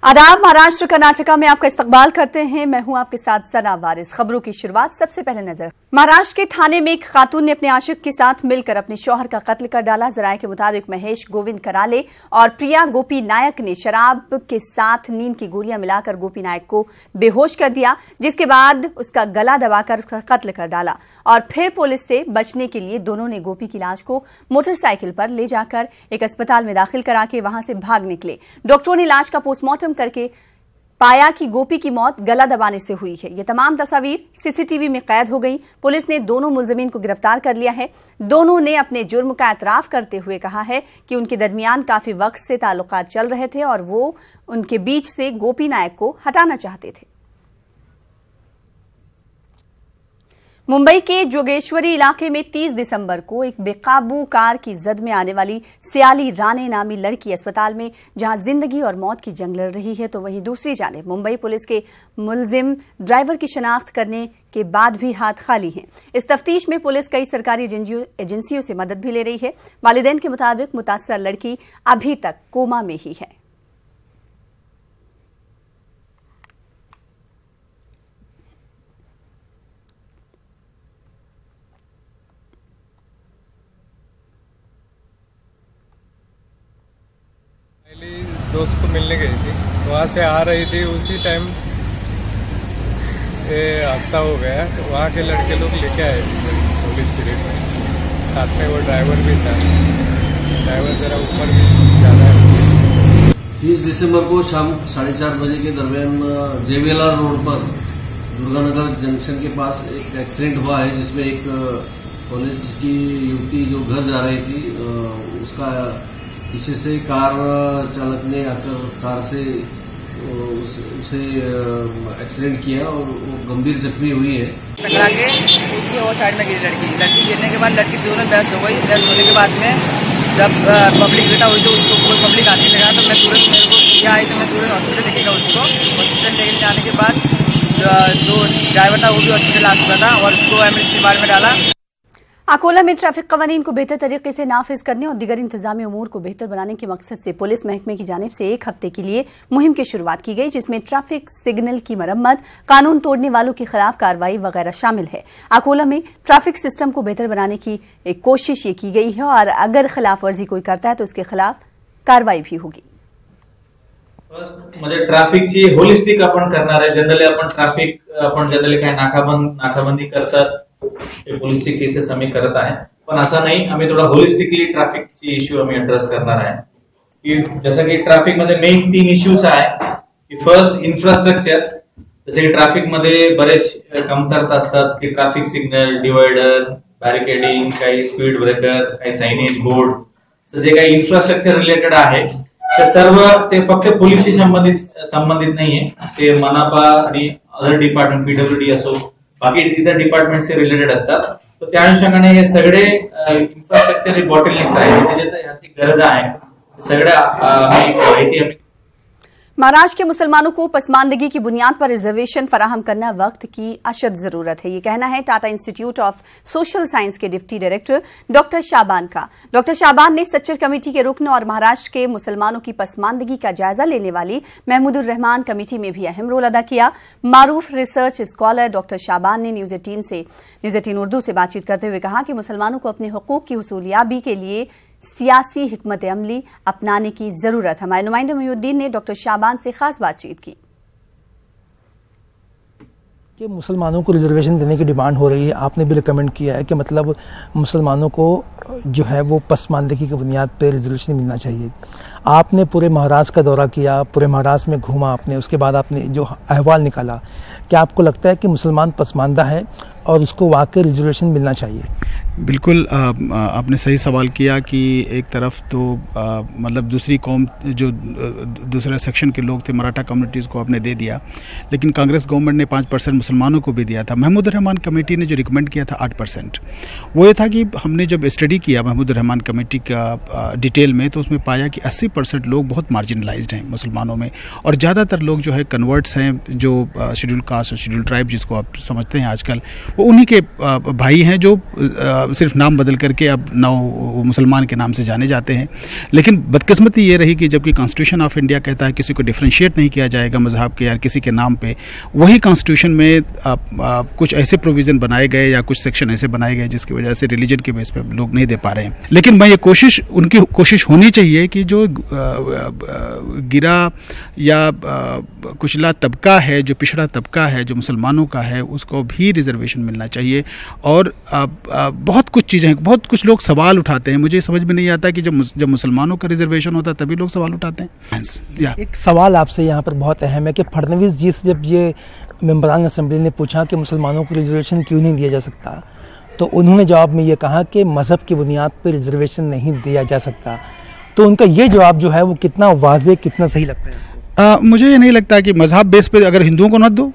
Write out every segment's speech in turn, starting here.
आदाब, महाराष्ट्र कर्नाटका में आपका इस्तकबाल करते हैं। मैं हूं आपके साथ सना वारिस। खबरों की शुरुआत सबसे पहले नजर। महाराष्ट्र के थाने में एक खातून ने अपने आशिक के साथ मिलकर अपने शौहर का कत्ल कर डाला। जराये के मुताबिक महेश गोविंद कराले और प्रिया गोपी नायक ने शराब के साथ नींद की गोलियां मिलाकर गोपी नायक को बेहोश कर दिया, जिसके बाद उसका गला दबाकर उसका कत्ल कर डाला और फिर पुलिस से बचने के लिए दोनों ने गोपी की लाश को मोटरसाइकिल पर ले जाकर एक अस्पताल में दाखिल करा के वहां से भाग निकले। डॉक्टरों ने लाश का पोस्टमार्टम करके पाया कि गोपी की मौत गला दबाने से हुई है। ये तमाम तस्वीर सीसीटीवी में कैद हो गई। पुलिस ने दोनों मुलजिमीन को गिरफ्तार कर लिया है। दोनों ने अपने जुर्म का एतराफ करते हुए कहा है कि उनके दरमियान काफी वक्त से ताल्लुकात चल रहे थे और वो उनके बीच से गोपी नायक को हटाना चाहते थे। मुंबई के जोगेश्वरी इलाके में 30 दिसंबर को एक बेकाबू कार की जद में आने वाली सियाली राणे नामी लड़की अस्पताल में जहां जिंदगी और मौत की जंग लड़ रही है, तो वहीं दूसरी जानिब मुंबई पुलिस के मुलजिम ड्राइवर की शनाख्त करने के बाद भी हाथ खाली हैं। इस तफ्तीश में पुलिस कई सरकारी एजेंसियों से मदद भी ले रही है। वालिदैन के मुताबिक मुतासरा लड़की अभी तक कोमा में ही है। दोस्त को मिलने गई थी, वहाँ से आ रही थी, उसी टाइम ये हादसा हो गया। तो वहाँ के लड़के लोग लेके आए पुलिस पीरियड में, साथ में वो ड्राइवर भी था। ड्राइवर जरा उम्र भी ज़्यादा है। 30 दिसंबर को शाम 4:30 बजे के दरमियान जेवेला रोड पर दुर्गानगर जंक्शन के पास एक एक्सीडेंट हुआ है, जिसमें एक कॉलेज की युवती जो घर जा रही थी, उसका पीछे से कार चालक ने आकर कार से उसे एक्सीडेंट किया और वो गंभीर जख्मी हुई है। टकरा के उसकी और साइड में गिरी लड़की गिरने के बाद लड़की दोनों बहस हो गई। बहस होने के बाद में जब पब्लिक इकट्ठा हुई तो उसको कोई पब्लिक आने लगा, तो मैं तुरंत मेरे को क्या आई तो मैं तुरंत हॉस्पिटल लेके गया उसको। हॉस्पिटल लेके जाने के बाद जो ड्राइवर था वो भी हॉस्पिटल आ चुका था और उसको एमरजेंसी वार्ड में डाला। अकोला में ट्रैफिक कवानीन को बेहतर तरीके से नाफिज करने और दीगर इंतजामी उमूर को बेहतर बनाने के मकसद से पुलिस महकमे की जानिब से एक हफ्ते के लिए मुहिम की शुरुआत की गई, जिसमें ट्रैफिक सिग्नल की मरम्मत, कानून तोड़ने वालों के खिलाफ कार्रवाई वगैरह शामिल है। अकोला में ट्रैफिक सिस्टम को बेहतर बनाने की एक कोशिश ये की गई है और अगर खिलाफ वर्जी कोई करता है तो उसके खिलाफ कार्रवाई भी होगी। म्हणजे ट्रॅफिकची होलिस्टिक आपण करणार आहे। जनरली आपण ट्रॅफिक आपण जनरली काय नाकाबंदी करतात ते पोलीसचे केसेस आम्ही करत आहे, पण असं नाही, आम्ही थोडा होलिस्टिकली ट्रॅफिकची इश्यू आम्ही ऍड्रेस करणार आहे। की जसं की ट्रॅफिक मध्ये मेन 3 इश्यूज आहे की फर्स्ट इन्फ्रास्ट्रक्चर, जसे की ट्रॅफिक मध्ये बरेच कमतरता असतात की ट्रॅफिक सिग्नल, डिवायडर, बॅरिकेडिंग, काही स्पीड ब्रेकर, काही सायनेज बोर्ड, जे काही इन्फ्रास्ट्रक्चर रिलेटेड आहे ते सर्व ते फक्त पोलीसशी संबंधित नाहीये, ते मनपा आणि अदर डिपार्टमेंट पीडब्ल्यूडी असो बाकी इतर डिपार्टमेंट से रिलेटेड असतात। तो त्या अनुषंगाने हे सगळे इन्फ्रास्ट्रक्चर बॉटलनेक्स आहे, याची गरज आहे, सगळ्या माहिती। महाराष्ट्र के मुसलमानों को पसमानदगी की बुनियाद पर रिजर्वेशन फराहम करना वक्त की अशद जरूरत है, ये कहना है Tata institute of social science के डिप्टी डायरेक्टर डॉक्टर शाबान का। डॉक्टर शाबान ने सच्चर कमेटी के रुकन और महाराष्ट्र के मुसलमानों की पसमानदगी का जायजा लेने वाली महमूदुर रहमान कमेटी में भी अहम रोल अदा किया। मारूफ रिसर्च स्कॉलर डॉक्टर शाबान ने न्यूज 18 उर्दू से बातचीत करते हुए कहा कि मुसलमानों को अपने हुकूक की हुसूलियाबी के लिए सियासी हिकमत अमली अपनाने की जरूरत है। हमारे नुमाइंदे मोहिउद्दीन ने डॉक्टर शाबान से खास बातचीत की। कि मुसलमानों को रिजर्वेशन देने की डिमांड हो रही है, आपने भी रिकमेंड किया है कि मतलब मुसलमानों को जो है वो पसमानदगी की बुनियाद पर रिजर्वेशन मिलना चाहिए। आपने पूरे महाराष्ट्र का दौरा किया, पूरे महाराष्ट्र में घूमा आपने, उसके बाद आपने जो अहवाल निकाला, क्या आपको लगता है कि मुसलमान पसमानदा है और उसको वाकई रिजर्वेशन मिलना चाहिए? बिल्कुल, आपने सही सवाल किया कि एक तरफ तो मतलब दूसरी कौम जो दूसरे सेक्शन के लोग थे, मराठा कम्युनिटीज़ को आपने दे दिया, लेकिन कांग्रेस गवर्नमेंट ने 5% मुसलमानों को भी दिया था। महमूदुर रहमान कमेटी ने जो रिकमेंड किया था 8%, वो ये था कि हमने जब स्टडी किया महमूदुर रहमान कमेटी का डिटेल में, तो उसमें पाया कि 80% लोग बहुत मार्जिनलाइज्ड हैं मुसलमानों में, और ज़्यादातर लोग जो है कन्वर्ट्स हैं, जो शेड्यूल कास्ट और शेड्यूल ट्राइब जिसको आप समझते हैं आजकल, वो उन्हीं के भाई हैं जो सिर्फ नाम बदल करके अब नौ मुसलमान के नाम से जाने जाते हैं। लेकिन बदकिस्मती ये रही कि जबकि कॉन्स्टिट्यूशन ऑफ इंडिया कहता है किसी को डिफ्रेंशिएट नहीं किया जाएगा मजहब के या किसी के नाम पे, वही कॉन्स्टिट्यूशन में कुछ ऐसे प्रोविज़न बनाए गए या कुछ सेक्शन ऐसे बनाए गए जिसकी वजह से रिलीजन के बेस पे लोग नहीं दे पा रहे हैं। लेकिन मैं ये उनकी कोशिश होनी चाहिए कि जो गिरा या कुचला तबका है, जो पिछड़ा तबका है, जो मुसलमानों का है, उसको भी रिजर्वेशन मिलना चाहिए। और बहुत कुछ चीज़ें हैं, बहुत कुछ लोग सवाल उठाते हैं, मुझे समझ में नहीं आता कि जब मुसलमानों का रिजर्वेशन होता है तभी लोग सवाल उठाते हैं। एक सवाल आपसे यहाँ पर बहुत अहम है कि फडणवीस जी से जब ये मेंबरान असेंबली ने पूछा कि मुसलमानों को रिजर्वेशन क्यों नहीं दिया जा सकता, तो उन्होंने जवाब में ये कहा कि मज़हब की बुनियाद पर रिजर्वेशन नहीं दिया जा सकता। तो उनका ये जवाब जो है वो कितना वाज़ेह, कितना सही लगता है? मुझे ये नहीं लगता कि मजहब बेस पे अगर हिंदुओं को न दो,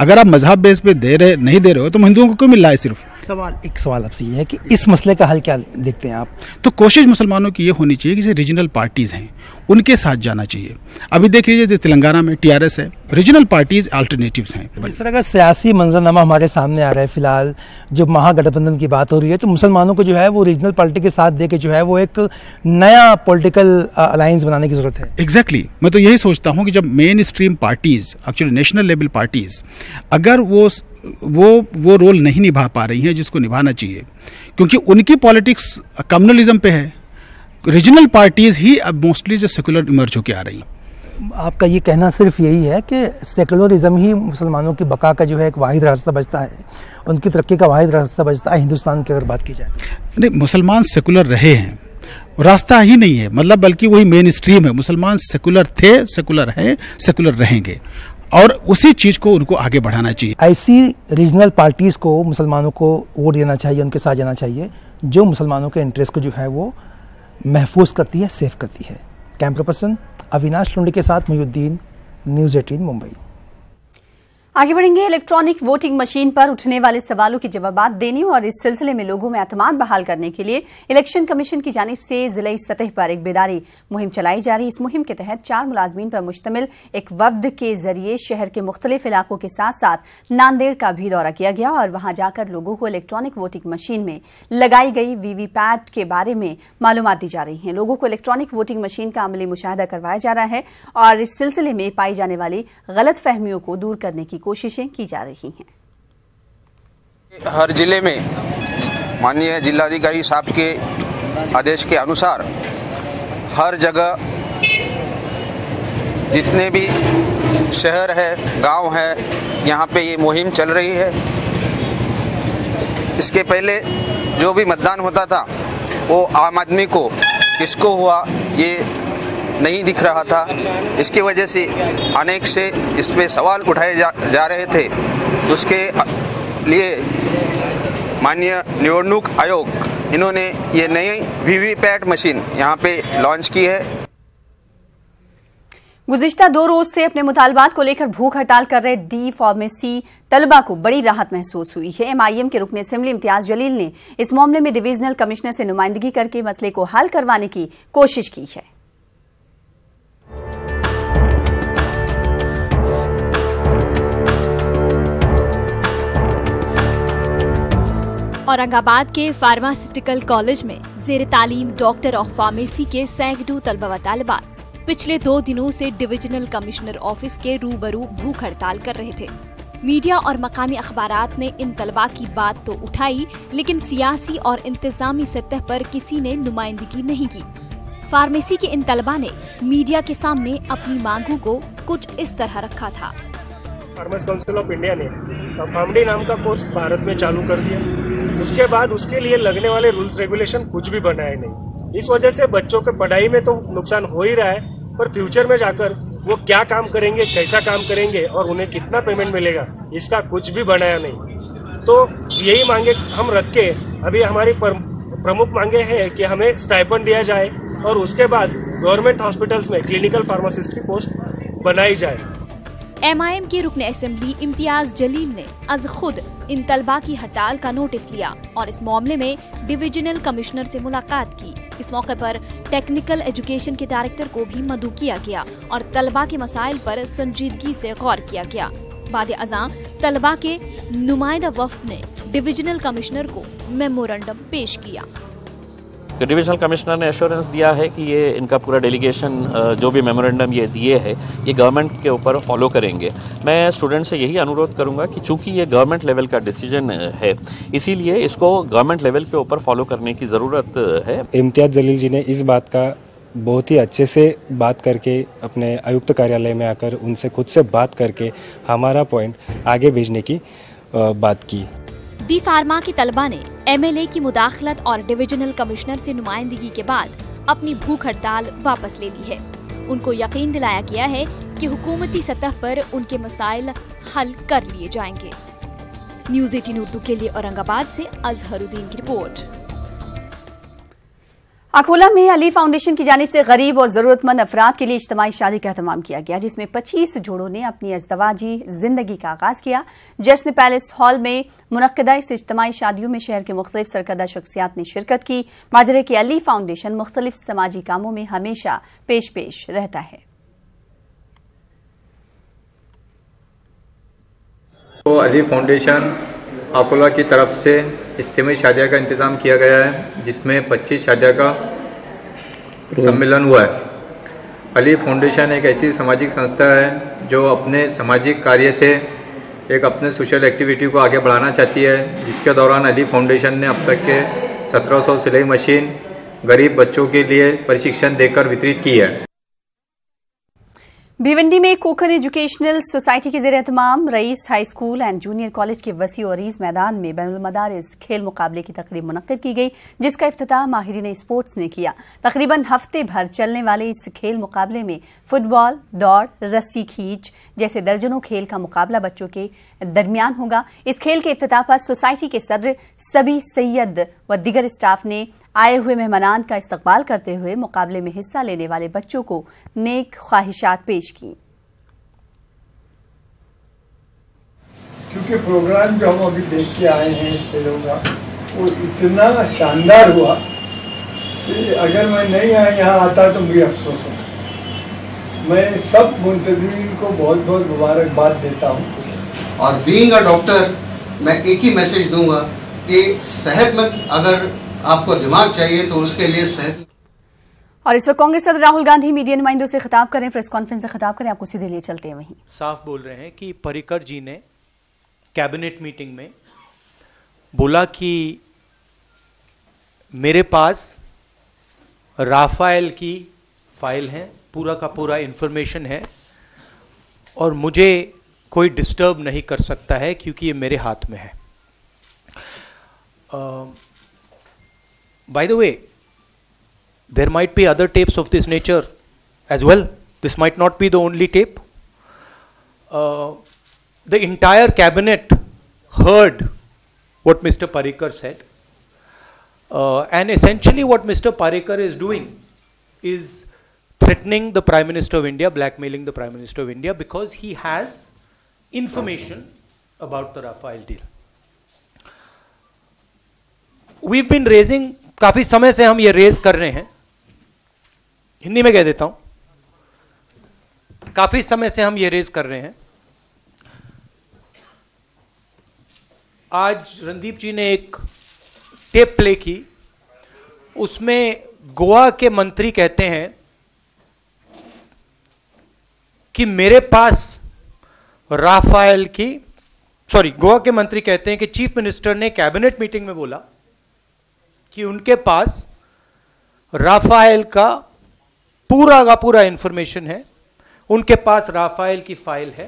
अगर आप मजहब बेस पे नहीं दे रहे हो तो हिंदुओं को क्यों मिल रहा है सिर्फ? एक सवाल आपसे ये है कि इस मसले का हल क्या देखते हैं आप? तो कोशिश मुसलमानों की ये होनी चाहिए कि जो रीजनल पार्टीज़ हैं उनके साथ जाना चाहिए। अभी देख लीजिए जो तेलंगाना में TRS है, रीजनल पार्टीज अल्टरनेटिव्स हैं। इस तरह का सियासी मंजरनामा हमारे सामने आ रहा है फिलहाल, जब महागठबंधन की बात हो रही है तो मुसलमानों को जो है वो रीजनल पार्टी के साथ दे के जो है वो एक नया पॉलिटिकल अलायंस बनाने की जरूरत है। एग्जैक्टली मैं तो यही सोचता हूँ कि जब main stream parties, actually national level parties, अगर वो रोल नहीं निभा पा रही हैं जिसको निभाना चाहिए, क्योंकि उनकी पॉलिटिक्स कम्युनलिज्म पे है, रीजनल पार्टीज ही अब मोस्टली जो सेकुलर इमर्ज होकर आ रही हैं। आपका ये कहना सिर्फ यही है कि सेकुलरिज्म ही मुसलमानों की बका का जो है एक वाहिद रास्ता बचता है, उनकी तरक्की का वाहिद रास्ता बचता है हिंदुस्तान की अगर बात की जाए? नहीं, मुसलमान सेकुलर रहे हैं, रास्ता ही नहीं है, मतलब बल्कि वही मेन स्ट्रीम है। मुसलमान सेकुलर थे, सेकुलर हैं, सेकुलर रहेंगे, और उसी चीज़ को उनको आगे बढ़ाना चाहिए। ऐसी रीजनल पार्टीज़ को मुसलमानों को वोट देना चाहिए, उनके साथ जाना चाहिए जो मुसलमानों के इंटरेस्ट को जो है वो महफूज करती है, सेफ करती है। कैमरा पर्सन अविनाश लुंडी के साथ मुहिउद्दीन, न्यूज़ 18 मुंबई। आगे बढ़ेंगे। इलेक्ट्रॉनिक वोटिंग मशीन पर उठने वाले सवालों की जवाबात देने और इस सिलसिले में लोगों में एतमाद बहाल करने के लिए इलेक्शन कमीशन की जानिब से जिले सतह पर एक बेदारी मुहिम चलाई जा रही है। इस मुहिम के तहत 4 मुलाजमीन पर मुश्तमिल एक वफ्द के जरिए शहर के मुख्तलिफ इलाकों के साथ साथ नांदेड़ का भी दौरा किया गया और वहां जाकर लोगों को इलेक्ट्रॉनिक वोटिंग मशीन में लगाई गई वीवीपैट के बारे में मालूमात दी जा रही है। लोगों को इलेक्ट्रॉनिक वोटिंग मशीन का अमली मुशाहिदा करवाया जा रहा है और इस सिलसिले में पाई जाने वाली गलत फहमियों को दूर करने की कोशिशें की जा रही हैं। हर जिले में माननीय जिलाधिकारी साहब के आदेश के अनुसार हर जगह जितने भी शहर है, गांव है, यहाँ पे ये मुहिम चल रही है। इसके पहले जो भी मतदान होता था वो आम आदमी को किसको हुआ ये नहीं दिख रहा था। इसकी वजह से अनेक से इस पे सवाल उठाए जा रहे थे। उसके लिए माननीय निवडणूक आयोग इन्होंने ये नई वीवीपैट मशीन यहाँ पे लॉन्च की है। गुज़िश्ता 2 रोज से अपने मुतालबात को लेकर भूख हड़ताल कर रहे डी फार्मेसी तलबा को बड़ी राहत महसूस हुई है। MIM के रुकन असेंबली इम्तियाज जलील ने इस मामले में डिवीजनल कमिश्नर से नुमाइंदगी करके मसले को हल करवाने की कोशिश की है। औरंगाबाद के फार्मास्यूटिकल कॉलेज में ज़ेर तालीम डॉक्टर ऑफ फार्मेसी के सैकड़ों तलबा व तालिबात पिछले 2 दिनों से डिविजनल कमिश्नर ऑफिस के रूबरू भूख हड़ताल कर रहे थे। मीडिया और मकामी अखबारात ने इन तलबा की बात तो उठाई, लेकिन सियासी और इंतजामी सतह पर किसी ने नुमाइंदगी नहीं की। फार्मेसी के इन तलबा ने मीडिया के सामने अपनी मांगों को कुछ इस तरह रखा था। फार्मेसी काउंसिल ऑफ इंडिया ने फार्मडी नाम का कोर्स भारत में चालू कर दिया। उसके बाद उसके लिए लगने वाले रूल्स रेगुलेशन कुछ भी बनाए नहीं। इस वजह से बच्चों के पढ़ाई में तो नुकसान हो ही रहा है, पर फ्यूचर में जाकर वो क्या काम करेंगे, कैसा काम करेंगे और उन्हें कितना पेमेंट मिलेगा, इसका कुछ भी बनाया नहीं। तो यही मांगे हम रख के अभी हमारी प्रमुख मांगे हैं कि हमें स्टाइपेंड दिया जाए और उसके बाद गवर्नमेंट हॉस्पिटल्स में क्लिनिकल फार्मासिस्ट की पोस्ट बनाई जाए। MIM के रुकन असेंबली इम्तियाज जलील ने आज खुद इन तलबा की हड़ताल का नोटिस लिया और इस मामले में डिविजनल कमिश्नर से मुलाकात की। इस मौके पर टेक्निकल एजुकेशन के डायरेक्टर को भी मदऊ किया गया और तलबा के मसाइल पर संजीदगी से गौर किया गया। बाद अज़ां तलबा के नुमाइंदा वफ्द ने डिविजनल कमिश्नर को मेमोरेंडम पेश किया। डिविजनल कमिश्नर ने एश्योरेंस दिया है कि ये इनका पूरा डेलीगेशन जो भी मेमोरेंडम ये दिए है ये गवर्नमेंट के ऊपर फॉलो करेंगे। मैं स्टूडेंट से यही अनुरोध करूंगा कि चूंकि ये गवर्नमेंट लेवल का डिसीजन है, इसीलिए इसको गवर्नमेंट लेवल के ऊपर फॉलो करने की ज़रूरत है। इम्तियाज़ जलील जी ने इस बात का बहुत ही अच्छे से बात करके अपने आयुक्त कार्यालय में आकर उनसे खुद से बात करके हमारा पॉइंट आगे भेजने की बात की। डी फार्मा के तलबा ने एमएलए की मुदाखलत और डिविजनल कमिश्नर से नुमाइंदगी के बाद अपनी भूख हड़ताल वापस ले ली है। उनको यकीन दिलाया गया है कि हुकूमती सतह पर उनके मसाइल हल कर लिए जाएंगे। न्यूज़ 18 उर्दू के लिए औरंगाबाद से अजहरुद्दीन की रिपोर्ट। अकोला में अली फाउंडेशन की जानिब से गरीब और जरूरतमंद अफराद के लिए इज्तिमाई शादी का एहतमाम किया गया, जिसमें 25 जोड़ों ने अपनी अज़दवाजी जिंदगी का आगाज किया। जश्न पैलेस हॉल में मुनक्किदा इस इज्तिमाई शादियों में शहर के मुख्तलिफ सरकर्दा शख्सियात ने शिरकत की। माजरे के अली फाउंडेशन मुख्तलिफ समाजी कामों में हमेशा पेश रहता है। तो अली फाउंडेशन अकोला की तरफ से इज्तिमाई शादिया का इंतज़ाम किया गया है, जिसमें 25 शादिया का सम्मेलन हुआ है। अली फाउंडेशन एक ऐसी सामाजिक संस्था है जो अपने सामाजिक कार्य से एक अपने सोशल एक्टिविटी को आगे बढ़ाना चाहती है, जिसके दौरान अली फाउंडेशन ने अब तक के 1700 सिलाई मशीन गरीब बच्चों के लिए प्रशिक्षण देकर वितरित की है। भिवंडी में कोकन एजुकेशनल सोसाइटी के ज़ेर एहतमाम Rais high school and junior college के वसी और अरीज मैदान में बैनुल मदारिस खेल मुकाबले की तकरीब मुनक्किद की गई, जिसका इफ्तिताह माहिरीन स्पोर्ट्स ने किया। तकरीबन हफ्ते भर चलने वाले इस खेल मुकाबले में फुटबॉल, दौड़, रस्सी खींच जैसे दर्जनों खेल का मुकाबला बच्चों के दरमियान होगा। इस खेल के इफ्तिताह पर सोसाइटी के सदर सबी सैयद व दीगर स्टाफ ने आए हुए मेहमानान का इस्तकबाल करते हुए मुकाबले में हिस्सा लेने वाले बच्चों को नेक ख्वाहिशात पेश की। क्योंकि प्रोग्राम जो हम अभी देख के आए हैं खेलों का वो इतना शानदार हुआ कि अगर मैं नहीं यहाँ आता तो मुझे अफसोस होता। मैं सब मुंतज़मीन को बहुत बहुत मुबारकबाद देता हूँ। और बीइंग अ डॉक्टर मैं एक ही मैसेज दूंगा कि सेहतमंद अगर आपको दिमाग चाहिए तो उसके लिए सेहत। और इस वक्त कांग्रेस सदर राहुल गांधी मीडिया नुमाइंदों से खिताब करें, प्रेस कॉन्फ्रेंस से खिताब करें। आपको सीधे लिए चलते हैं। वहीं साफ बोल रहे हैं कि पर्रिकर जी ने कैबिनेट मीटिंग में बोला कि मेरे पास राफेल की फाइल है, पूरा का पूरा इंफॉर्मेशन है और मुझे कोई डिस्टर्ब नहीं कर सकता है क्योंकि ये मेरे हाथ में है। By the way, there might be other tapes of this nature as well. This might not be the only tape. The entire cabinet heard what Mr. Parrikar said. And essentially what Mr. Parrikar is doing is threatening the Prime Minister of India, blackmailing the Prime Minister of India because he has information about the Rafale deal. We've been raising, काफी समय से हम ये raise कर रहे हैं, हिंदी में कह देता हूं, काफी समय से हम ये रेज कर रहे हैं। आज रणदीप जी ने एक टेप प्ले की, उसमें गोवा के मंत्री कहते हैं कि मेरे पास राफेल की गोवा के मंत्री कहते हैं कि चीफ मिनिस्टर ने कैबिनेट मीटिंग में बोला कि उनके पास राफेल का पूरा इंफॉर्मेशन है, उनके पास राफेल की फाइल है।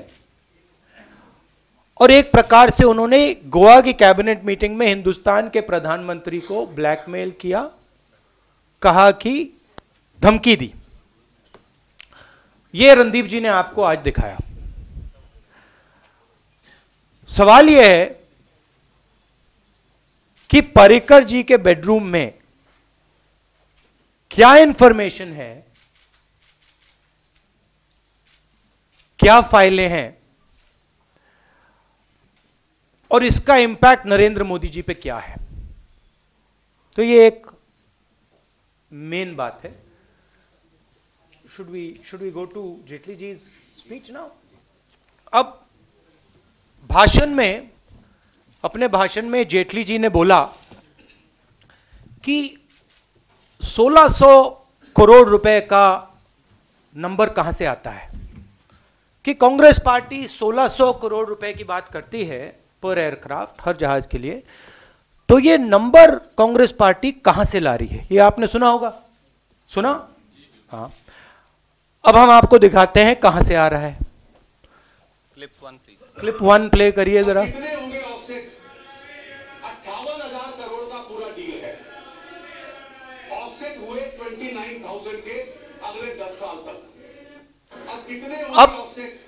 और एक प्रकार से उन्होंने गोवा की कैबिनेट मीटिंग में हिंदुस्तान के प्रधानमंत्री को ब्लैकमेल किया, कहा कि धमकी दी। यह रणदीप जी ने आपको आज दिखाया। सवाल यह है कि पर्रिकर जी के बेडरूम में क्या इंफॉर्मेशन है, क्या फाइलें हैं और इसका इंपैक्ट नरेंद्र मोदी जी पे क्या है। तो ये एक मेन बात है। Should we go to Jaitley ji speech now. अब भाषण में अपने भाषण में जेटली जी ने बोला कि 1600 करोड़ रुपए का नंबर कहां से आता है, कि कांग्रेस पार्टी 1600 करोड़ रुपए की बात करती है पर एयरक्राफ्ट, हर जहाज के लिए। तो ये नंबर कांग्रेस पार्टी कहां से ला रही है, ये आपने सुना होगा, सुना? हाँ, अब हम आपको दिखाते हैं कहां से आ रहा है। क्लिप 1 प्लीज, क्लिप 1 प्ले करिए जरा। कितने होंगे ऑफसेट? 58,000 करोड़ का पूरा डील है। ऑफसेट हुए 29,000 के अगले 10 साल तक। अब कितने होंगे ऑफसेट?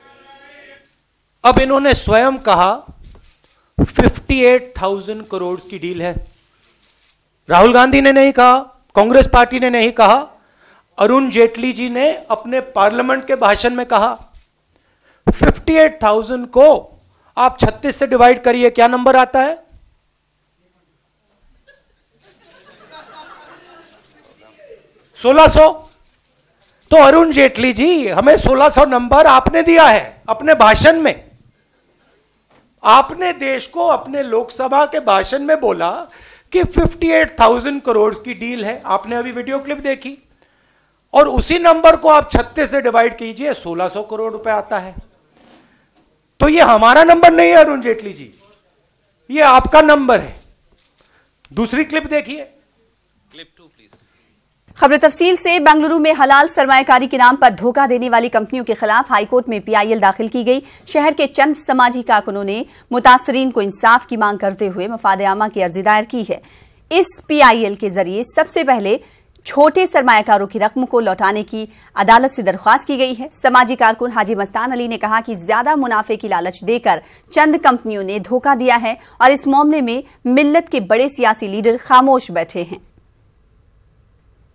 अब इन्होंने स्वयं कहा 58,000 करोड़ की डील है। राहुल गांधी ने नहीं कहा, कांग्रेस पार्टी ने नहीं कहा, अरुण जेटली जी ने अपने पार्लियामेंट के भाषण में कहा। 58,000 को आप 36 से डिवाइड करिए, क्या नंबर आता है? $1600। तो अरुण जेटली जी, हमें 1600 नंबर आपने दिया है अपने भाषण में। आपने देश को अपने लोकसभा के भाषण में बोला कि 58,000 करोड़ की डील है। आपने अभी वीडियो क्लिप देखी, और उसी नंबर को आप 36 से डिवाइड कीजिए, 1600 करोड़ रुपए आता है। तो ये हमारा नंबर नहीं है अरुण जेटली जी, ये आपका नंबर है। दूसरी क्लिप देखिए, क्लिप 2 प्लीज। खबर तफसील से। बेंगलुरु में हलाल सरमायाकारी के नाम पर धोखा देने वाली कंपनियों के खिलाफ हाईकोर्ट में पीआईएल दाखिल की गई। शहर के चंद समाजी कारकुनों ने मुतासरीन को इंसाफ की मांग करते हुए मफाद आमा की अर्जी दायर की है। इस पीआईएल के जरिए सबसे पहले छोटे सरमायाकारों की रकम को लौटाने की अदालत से दरख्वास्त की गई है। समाजी कारकुन हाजी मस्तान अली ने कहा कि ज्यादा मुनाफे की लालच देकर चंद कंपनियों ने धोखा दिया है और इस मामले में मिल्लत के बड़े सियासी लीडर खामोश बैठे हैं।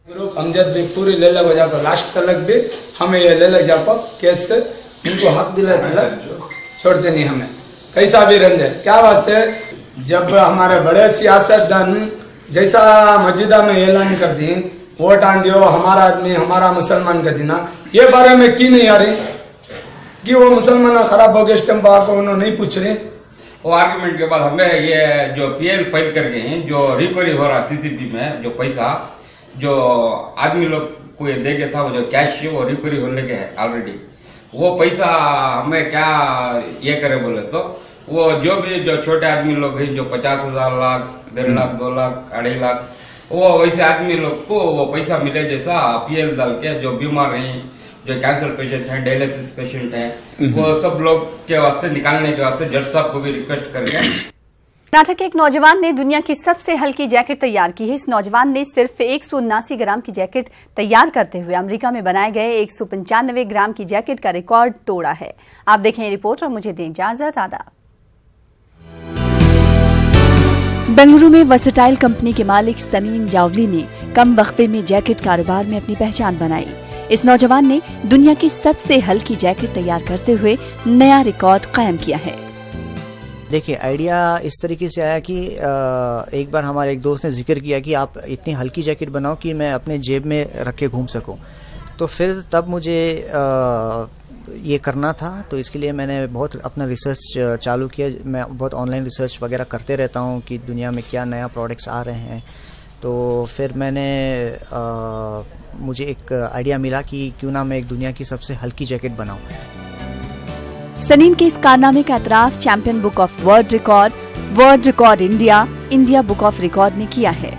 अमजद भी पूरी ले लग जापा, लास्ट तलक भी हमें ये ले लग जापा केस से, इनको हक दिला तलक छोड़ते नहीं हमें, कैसा भी रंदे। क्या वास्ते, जब हमारे बड़े सियासतदान जैसा मस्जिदा में ऐलान कर दी, वोट आन दियो, हमारा आदमी हमारा मुसलमान का देना, ये बारे में की नहीं आ रही कि वो मुसलमान खराब हो गए, इस टाइम को उन्होंने नहीं पूछ रहे। वो आर्गुमेंट के बाद हमें ये जो पीएल फाइल कर गए हैं, जो रिकवरी हो रहा सीसीपी में, जो पैसा जो आदमी लोग को ये दे गया था, वो जो कैश वो रिकवरी होने के है ऑलरेडी, वो पैसा हमें क्या ये करे बोले तो वो जो भी जो छोटे आदमी लोग हैं, जो 50,000 लाख 1.5 लाख 2 लाख 2.5 लाख, वो वैसे आदमी लोग को वो पैसा मिले जैसा पीएल डाल के, जो बीमार हैं, जो कैंसर पेशेंट हैं, डायलिसिस पेशेंट हैं, वो सब लोग के वास्ते निकालने के वास्ते जज साहब को भी रिक्वेस्ट करके। कर्नाटक के एक नौजवान ने दुनिया की सबसे हल्की जैकेट तैयार की है। इस नौजवान ने सिर्फ 179 ग्राम की जैकेट तैयार करते हुए अमेरिका में बनाए गए 195 ग्राम की जैकेट का रिकॉर्ड तोड़ा है। आप देखें रिपोर्ट और मुझे दें इजाजत। आदाब। बेंगलुरु में वर्सेटाइल कंपनी के मालिक सनीन जावली ने कम वक्फे में जैकेट कारोबार में अपनी पहचान बनाई। इस नौजवान ने दुनिया की सबसे हल्की जैकेट तैयार करते हुए नया रिकॉर्ड कायम किया है। देखिए, आइडिया इस तरीके से आया कि एक बार हमारे एक दोस्त ने जिक्र किया कि आप इतनी हल्की जैकेट बनाओ कि मैं अपने जेब में रख के घूम सकूं। तो फिर तब मुझे ये करना था, तो इसके लिए मैंने बहुत अपना रिसर्च चालू किया। मैं बहुत ऑनलाइन रिसर्च वगैरह करते रहता हूँ कि दुनिया में क्या नया प्रोडक्ट्स आ रहे हैं। तो फिर मैंने मुझे एक आइडिया मिला कि क्यों ना मैं एक दुनिया की सबसे हल्की जैकेट बनाऊँ। सनीन के इस कारनामे का एतराफ champion book of world record India book of record ने किया है।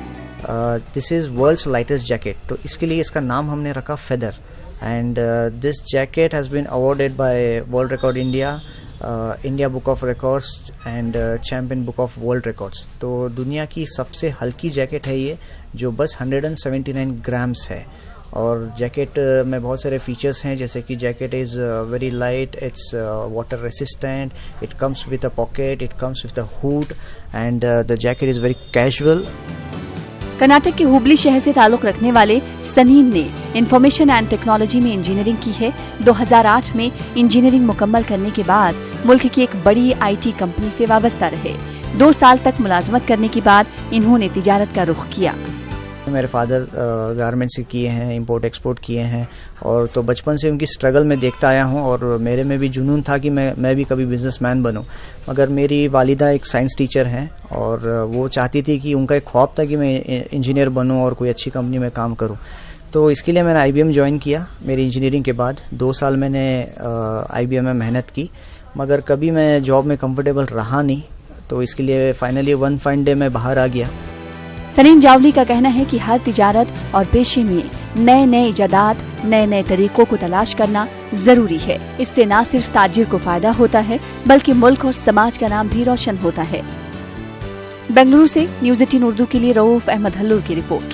This is world's lightest jacket, तो इसके लिए इसका नाम हमने रखा feather. And this jacket has been awarded by world record India book of records and champion book of world records. तो दुनिया की सबसे हल्की जैकेट है ये, जो बस 179 ग्राम्स है। और जैकेट में बहुत सारे फीचर्स हैं, जैसे कि jacket is very light, it's water resistant, it comes with a pocket, it comes with a hood and the jacket is very casual. Karnataka के हुबली शहर से ताल्लुक रखने वाले सनीन ने इंफॉर्मेशन एंड टेक्नोलॉजी में इंजीनियरिंग की है। 2008 में इंजीनियरिंग मुकम्मल करने के बाद मुल्क की एक बड़ी IT कंपनी से वाबस्ता रहे। 2 साल तक मुलाजमत करने के बाद इन्होंने तिजारत का रुख किया। मेरे फादर गारमेंट्स किए हैं, इंपोर्ट एक्सपोर्ट किए हैं, और तो बचपन से उनकी स्ट्रगल में देखता आया हूं और मेरे में भी जुनून था कि मैं भी कभी बिजनेसमैन बनूं। मगर मेरी वालिदा एक साइंस टीचर हैं और वो चाहती थी कि उनका एक ख्वाब था कि मैं इंजीनियर बनूं और कोई अच्छी कंपनी में काम करूं। तो इसके लिए मैंने IBM ज्वाइन किया। मेरी इंजीनियरिंग के बाद 2 साल मैंने IBM में मेहनत की, मगर कभी मैं जॉब में कंफर्टेबल रहा नहीं। तो इसके लिए फाइनली वन फाइन डे में बाहर आ गया। सलीम जावली का कहना है कि हर तिजारत और पेशे में नए नए इजादात, नए नए तरीकों को तलाश करना जरूरी है। इससे न सिर्फ ताजिर को फायदा होता है बल्कि मुल्क और समाज का नाम भी रोशन होता है। बेंगलुरु से न्यूज़ 18 उर्दू के लिए रऊफ अहमद हल्लूर की रिपोर्ट।